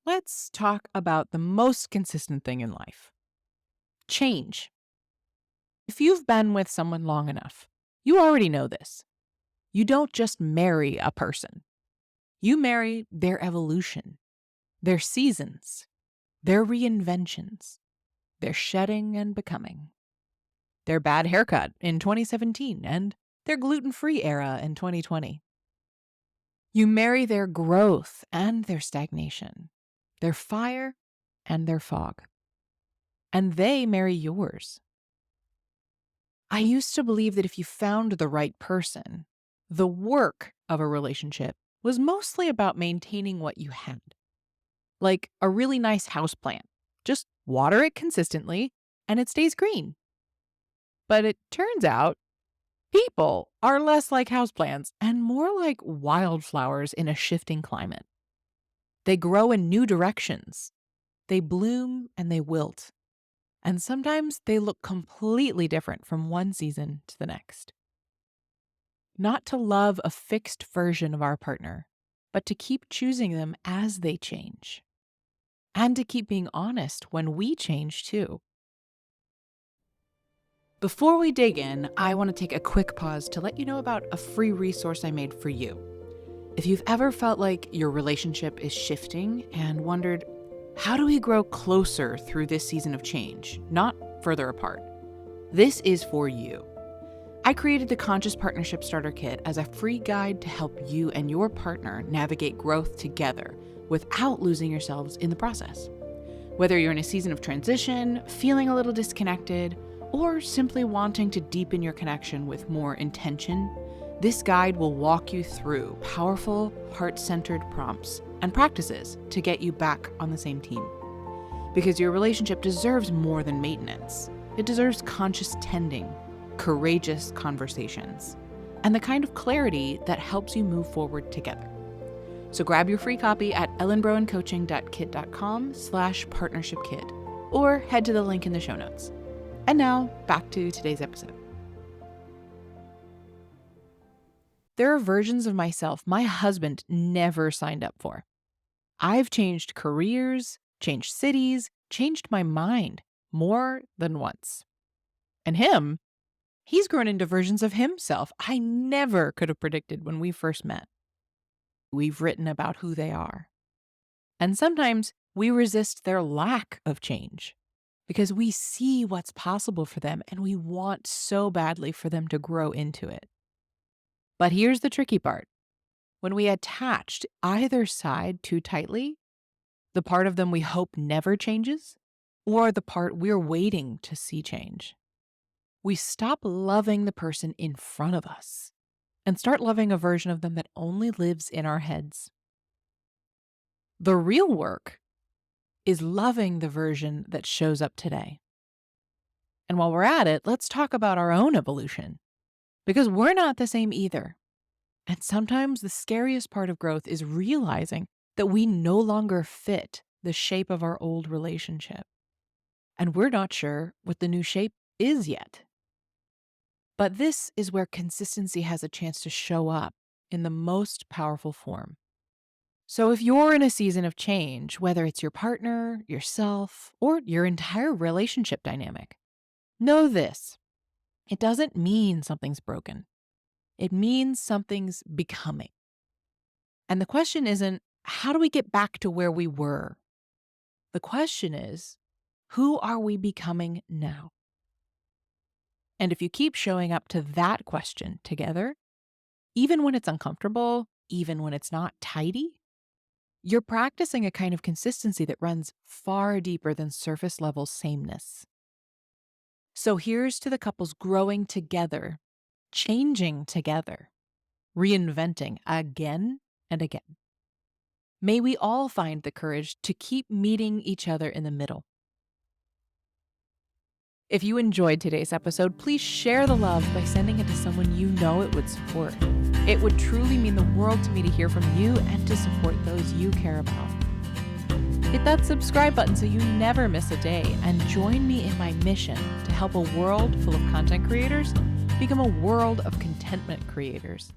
let's talk about the most consistent thing in life: change. If you've been with someone long enough, you already know this. You don't just marry a person, you marry their evolution, their seasons, their reinventions, their shedding and becoming, their bad haircut in 2017 and their gluten-free era in 2020. You marry their growth and their stagnation, their fire and their fog. And they marry yours. I used to believe that if you found the right person, the work of a relationship was mostly about maintaining what you had. Like a really nice houseplant. Just water it consistently and it stays green. But it turns out people are less like houseplants and more like wildflowers in a shifting climate. They grow in new directions. They bloom and they wilt. And sometimes they look completely different from one season to the next. Not to love a fixed version of our partner, but to keep choosing them as they change. And to keep being honest when we change too. Before we dig in, I want to take a quick pause to let you know about a free resource I made for you. If you've ever felt like your relationship is shifting and wondered, how do we grow closer through this season of change, not further apart? This is for you. I created the Conscious Partnership Starter Kit as a free guide to help you and your partner navigate growth together without losing yourselves in the process. Whether you're in a season of transition, feeling a little disconnected, or simply wanting to deepen your connection with more intention, this guide will walk you through powerful, heart-centered prompts and practices to get you back on the same team. Because your relationship deserves more than maintenance. It deserves conscious tending, courageous conversations, and the kind of clarity that helps you move forward together. So grab your free copy at ellenbrowencoaching.kit.com/partnershipkit or head to the link in the show notes. And now, back to today's episode. There are versions of myself my husband never signed up for. I've changed careers, changed cities, changed my mind more than once. And him, he's grown into versions of himself I never could have predicted when we first met. We've written about who they are. And sometimes we resist their lack of change because we see what's possible for them and we want so badly for them to grow into it. But here's the tricky part. When we attach to either side too tightly, the part of them we hope never changes, or the part we're waiting to see change, we stop loving the person in front of us and start loving a version of them that only lives in our heads. The real work is loving the version that shows up today. And while we're at it, let's talk about our own evolution, because we're not the same either. And sometimes the scariest part of growth is realizing that we no longer fit the shape of our old relationship. And we're not sure what the new shape is yet. But this is where consistency has a chance to show up in the most powerful form. So if you're in a season of change, whether it's your partner, yourself, or your entire relationship dynamic, know this: it doesn't mean something's broken. It means something's becoming. And the question isn't, how do we get back to where we were? The question is, who are we becoming now? And if you keep showing up to that question together, even when it's uncomfortable, even when it's not tidy, you're practicing a kind of consistency that runs far deeper than surface level sameness. So here's to the couples growing together, changing together, reinventing again and again. May we all find the courage to keep meeting each other in the middle. If you enjoyed today's episode, please share the love by sending it to someone you know it would support. It would truly mean the world to me to hear from you and to support those you care about. Hit that subscribe button so you never miss a day, and join me in my mission to help a world full of content creators become a world of contentment creators.